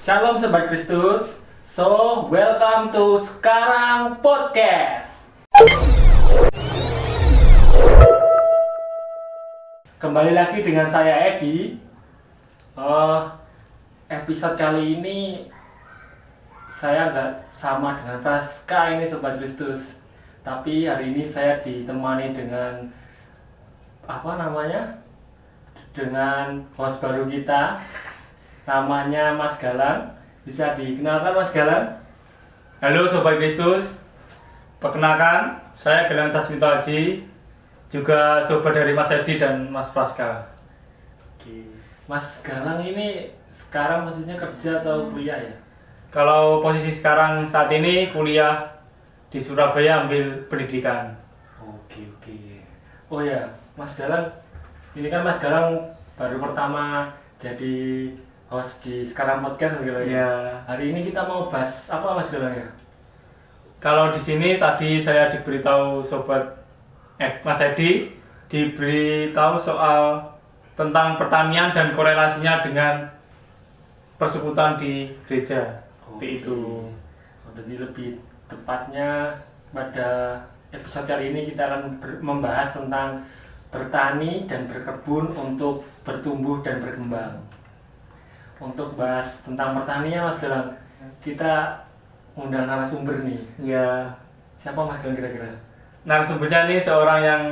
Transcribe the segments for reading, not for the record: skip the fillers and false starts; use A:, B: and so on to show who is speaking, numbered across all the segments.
A: Shalom Sobat Kristus. So, welcome to Sekarang Podcast. Kembali lagi dengan saya Edi. Episode kali ini saya nggak sama dengan Praska ini Sobat Kristus. Tapi hari ini saya ditemani dengan dengan host baru kita. Namanya Mas Galang. Bisa dikenalkan Mas Galang?
B: Halo Sobat Kristus, perkenalkan saya Galang Sasmito Haji, juga sobat dari Mas Edi dan Mas Praska.
A: Oke. Mas Galang ini sekarang posisinya kerja atau kuliah ya?
B: Kalau posisi sekarang saat ini kuliah di Surabaya ambil pendidikan.
A: Oke. Oh ya, Mas Galang, ini kan Mas Galang baru pertama jadi host di Sekarang Podcast Mas Galang.
B: Ya.
A: Hari ini kita mau bahas apa Mas Galang ya?
B: Kalau di sini tadi saya diberitahu Mas Edi diberitahu soal tentang pertanian dan korelasinya dengan persekutuan di gereja. Seperti itu.
A: Jadi lebih tepatnya pada episode kali ini kita akan membahas tentang bertani dan berkebun untuk bertumbuh dan berkembang. Untuk bahas tentang pertanian Mas Galang, kita undang narasumber nih.
B: Ya.
A: Siapa Mas Galang kira-kira?
B: Narasumbernya ini seorang yang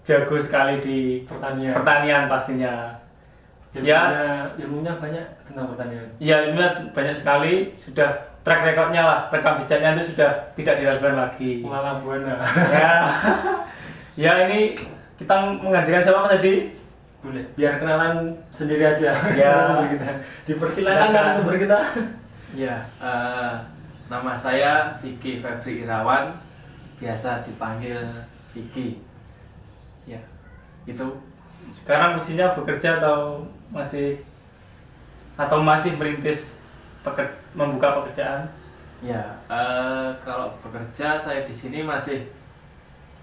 B: jago sekali di
A: Pertanian
B: pastinya.
A: Ilmunya banyak tentang pertanian.
B: Ya, ilmunya banyak sekali, sudah track recordnya lah, rekam jejaknya itu sudah tidak diragukan lagi.
A: Lala Buana.
B: Ya, ya ini kita menghadirkan siapa Mas Edi?
A: Boleh, biar kenalan sendiri aja.
B: Ya.
A: Narasumber kita. Dipersilakan narasumber kita.
C: Ya, nama saya Vicky Febri Irawan, biasa dipanggil Vicky. Ya, itu.
B: Sekarang posisinya bekerja atau masih merintis membuka pekerjaan?
C: Ya, kalau bekerja saya di sini masih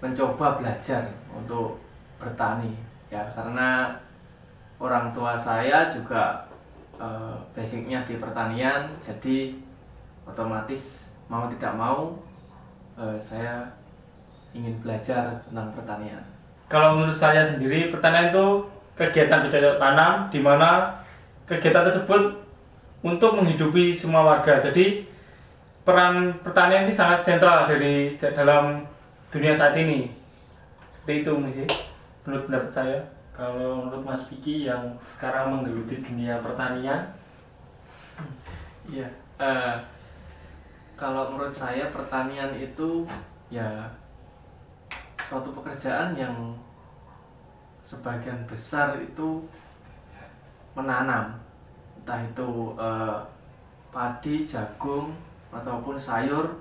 C: mencoba belajar untuk bertani. Ya, karena orang tua saya juga basicnya di pertanian, jadi otomatis mau tidak mau saya ingin belajar tentang pertanian.
B: Kalau menurut saya sendiri, pertanian itu kegiatan bercocok tanam di mana kegiatan tersebut untuk menghidupi semua warga. Jadi peran pertanian ini sangat sentral dalam dunia saat ini. Seperti itu sih menurut pendapat saya.
A: Kalau menurut Mas Vicky yang sekarang menggeluti dunia pertanian,
C: Ya, kalau menurut saya pertanian itu ya suatu pekerjaan yang sebagian besar itu menanam, entah itu padi, jagung ataupun sayur,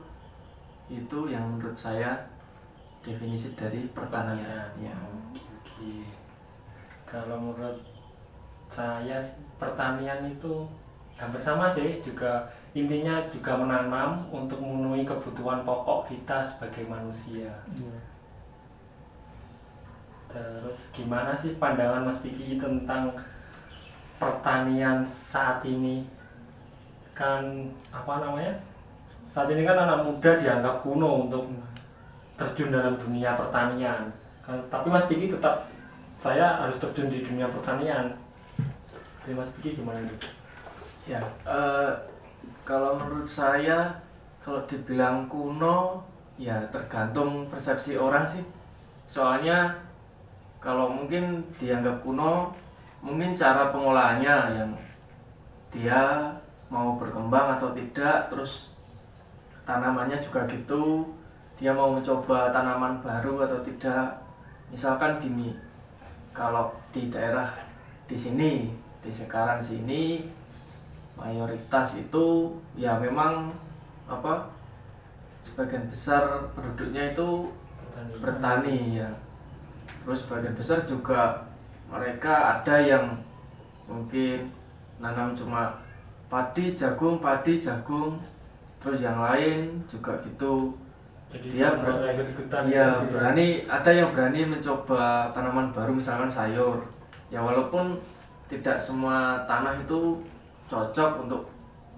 C: itu yang menurut saya definisi dari pertanian. Ya.
A: Oke. Kalau menurut saya pertanian itu hampir sama sih, juga intinya juga menanam untuk memenuhi kebutuhan pokok kita sebagai manusia. Terus gimana sih pandangan Mas Vicky tentang pertanian saat ini? Kan saat ini kan anak muda dianggap kuno untuk terjun dalam dunia pertanian. Kan, tapi Mas Vicky tetap saya harus terjun di dunia pertanian. Jadi Mas Vicky gimana nih?
C: Ya, kalau menurut saya kalau dibilang kuno ya tergantung persepsi orang sih. Soalnya kalau mungkin dianggap kuno, mungkin cara pengolahannya yang dia mau berkembang atau tidak, terus tanamannya juga gitu, dia mau mencoba tanaman baru atau tidak. Misalkan gini, kalau di daerah di sini, di sekarang sini mayoritas itu ya memang sebagian besar penduduknya itu bertani ya. Terus sebagian besar juga mereka ada yang mungkin nanam cuma padi jagung, terus yang lain juga gitu.
A: Jadi
C: Dia
A: ikut-ikutan.
C: berani, ada yang berani mencoba tanaman baru misalkan sayur. Ya walaupun tidak semua tanah itu cocok untuk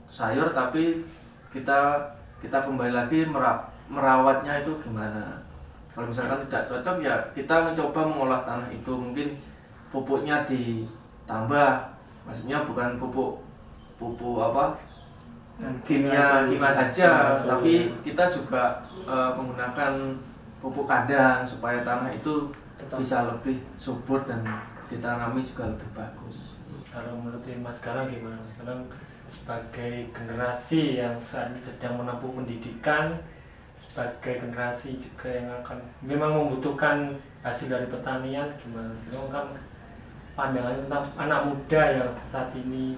C: sayur tapi kita kembali lagi merawatnya itu gimana. Kalau misalkan tidak cocok ya kita mencoba mengolah tanah itu, mungkin pupuknya ditambah, maksudnya bukan pupuk apa kimia saja, tapi kita juga menggunakan pupuk kandang supaya tanah itu bisa lebih subur dan ditanami juga lebih bagus.
A: Kalau menurut Mas Galang gimana? Mas Galang sebagai generasi yang saat ini sedang menempuh pendidikan, sebagai generasi juga yang akan memang membutuhkan hasil dari pertanian, gimana? Kan pandangan tentang anak muda yang saat ini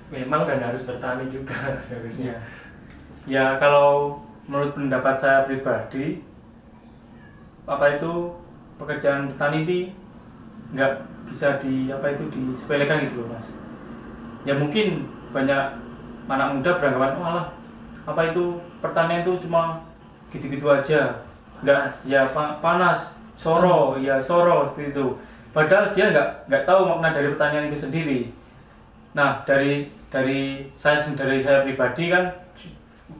A: memang dan harus bertani juga harusnya.
B: Ya kalau menurut pendapat saya pribadi, apa itu pekerjaan petani ini nggak bisa disepelekan gitu loh Mas. Ya mungkin banyak anak muda beranggapan malah apa itu pertanian itu cuma gitu-gitu aja, nggak ya panas, soro seperti itu. Padahal dia nggak tahu makna dari pertanian itu sendiri. Nah dari saya pribadi kan,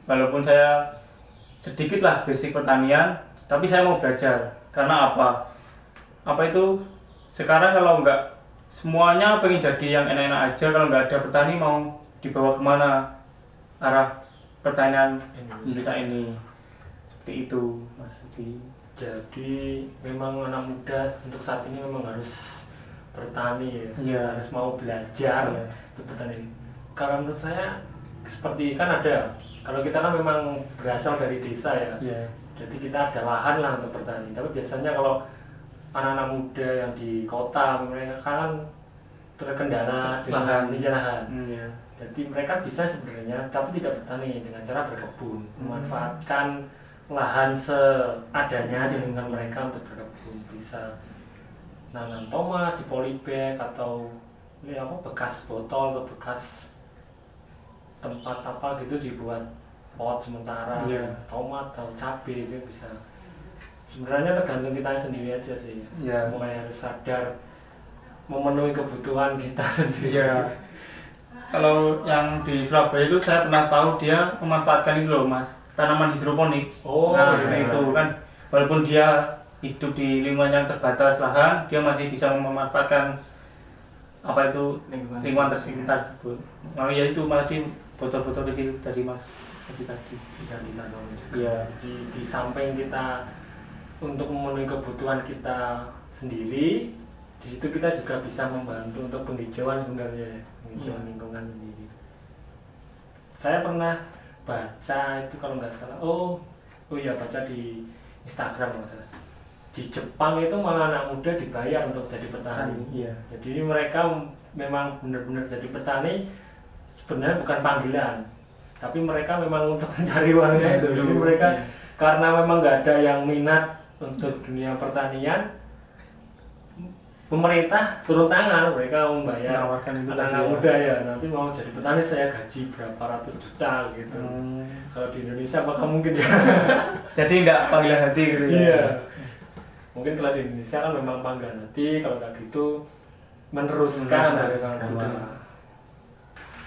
B: walaupun saya sedikit lah basic pertanian, tapi saya mau belajar. Karena apa itu sekarang kalau nggak semuanya pengen jadi yang enak-enak aja, kalau nggak ada petani mau dibawa kemana arah pertanian Indonesia ini, seperti itu Mas.
A: Jadi memang anak muda untuk saat ini memang harus bertani ya. Harus mau belajar untuk bertani. Kalau menurut saya seperti kan ada, kalau kita kan memang berasal dari desa ya, jadi kita ada lahan lah untuk bertani. Tapi biasanya kalau anak-anak muda yang di kota mereka kan terkendala dengan lahan. Jadi mereka bisa sebenarnya tapi tidak bertani dengan cara berkebun, memanfaatkan lahan seadanya di lingkungan mereka untuk berkebun, bisa nanam tomat di polybag atau bekas botol atau bekas tempat apa gitu dibuat pot sementara tomat atau cabai itu bisa. Sebenarnya tergantung kita sendiri aja sih. Mulai harus sadar memenuhi kebutuhan kita sendiri.
B: Kalau yang di Surabaya itu saya pernah tahu dia memanfaatkan itu loh Mas, tanaman hidroponik. Itu kan walaupun dia hidup di lingkungan yang terbatas lahan, dia masih bisa memanfaatkan apa itu lingkungan tersebut. Nah ya itu malah di botol-botol kecil dari Mas tadi
A: bisa ditanam juga. Di samping kita untuk memenuhi kebutuhan kita sendiri, di situ kita juga bisa membantu untuk penghijauan sebenarnya, penghijauan lingkungan sendiri. Saya pernah baca itu kalau nggak salah, baca di Instagram Mas. Di Jepang itu malah anak muda dibayar untuk jadi petani. Jadi mereka memang benar-benar jadi petani sebenarnya bukan panggilan, tapi mereka memang untuk mencari uangnya itu. Jadi mereka karena memang nggak ada yang minat untuk dunia pertanian, pemerintah turun tangan, mereka membayar anak muda nanti mau jadi petani saya gaji berapa ratus juta gitu. Kalau di Indonesia apakah mungkin ya?
B: Jadi nggak panggilan hati gitu ya?
A: Mungkin kalau di Indonesia kan memang panggilan hati, kalau nggak gitu meneruskan dari orang tua.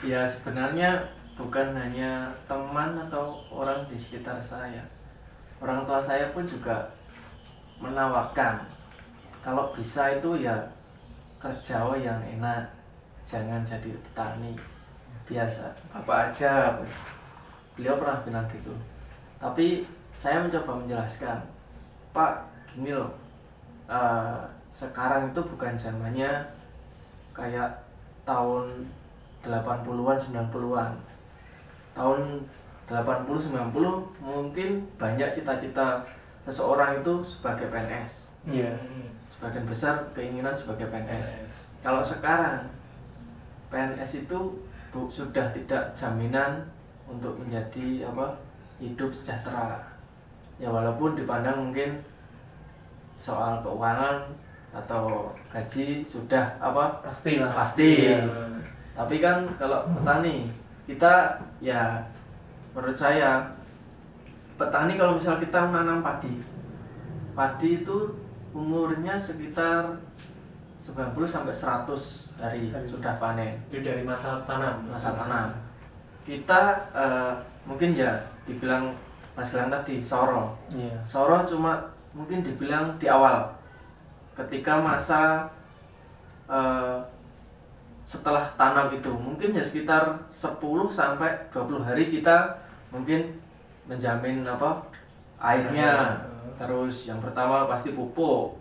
C: Ya sebenarnya bukan hanya teman atau orang di sekitar saya, orang tua saya pun juga menawarkan kalau bisa itu ya kerja yang enak, jangan jadi petani biasa apa aja. Beliau pernah bilang gitu, tapi saya mencoba menjelaskan, Pak gini loh, sekarang itu bukan zamannya kayak tahun 80-an 90-an. Tahun 80-90 mungkin banyak cita-cita seseorang itu sebagai PNS. Sebagian besar keinginan sebagai PNS. Kalau sekarang PNS itu sudah tidak jaminan untuk menjadi hidup sejahtera. Ya walaupun dipandang mungkin soal keuangan atau gaji sudah pasti. Tapi kan kalau petani kita ya menurut saya petani kalau misal kita menanam padi itu umurnya sekitar 90 sampai 100 hari sudah panen.
A: Itu dari masa tanam.
C: kita mungkin ya dibilang Mas Gilang tadi soro.
B: Iya.
C: Soro cuma mungkin dibilang di awal ketika masa setelah tanam itu mungkin ya sekitar 10 sampai 20 hari kita mungkin menjamin airnya. Terus yang pertama pasti pupuk,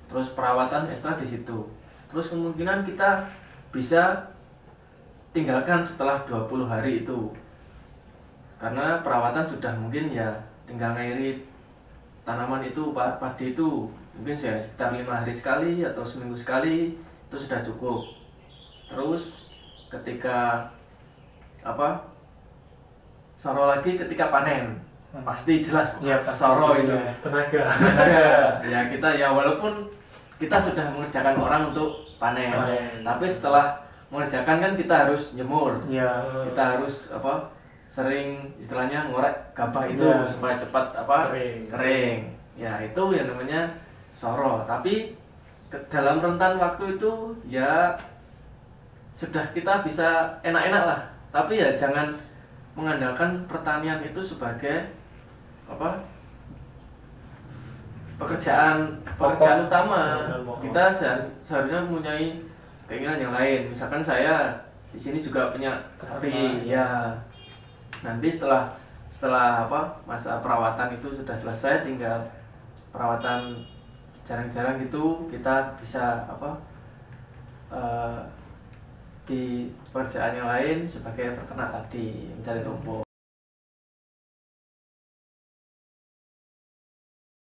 C: terus perawatan ekstra di situ. Terus kemungkinan kita bisa tinggalkan setelah 20 hari itu. Karena perawatan sudah mungkin ya tinggal ngairi tanaman itu, padi itu mungkin sekitar 5 hari sekali atau seminggu sekali itu sudah cukup. Terus ketika soro lagi ketika panen pasti jelas
B: Iya,
C: soro itu
A: tenaga.
C: ya kita ya walaupun kita sudah mengerjakan orang untuk panen. Tapi setelah mengerjakan kan kita harus jemur.
B: Iya.
C: Kita harus sering istilahnya ngorek gabah itu
B: Ya.
C: supaya cepat kering. Ya itu yang namanya soro. Tapi dalam rentan waktu itu ya sudah kita bisa enak-enak lah. Tapi ya jangan mengandalkan pertanian itu sebagai pekerjaan utama.
A: Pekerjaan pokok.
C: Kita seharusnya mempunyai keinginan yang lain. Misalkan saya di sini juga punya sapi, ya. Nanti setelah masa perawatan itu sudah selesai, tinggal perawatan jarang-jarang gitu kita bisa di pekerjaan yang lain sebagai peternak tadi mencari rumput.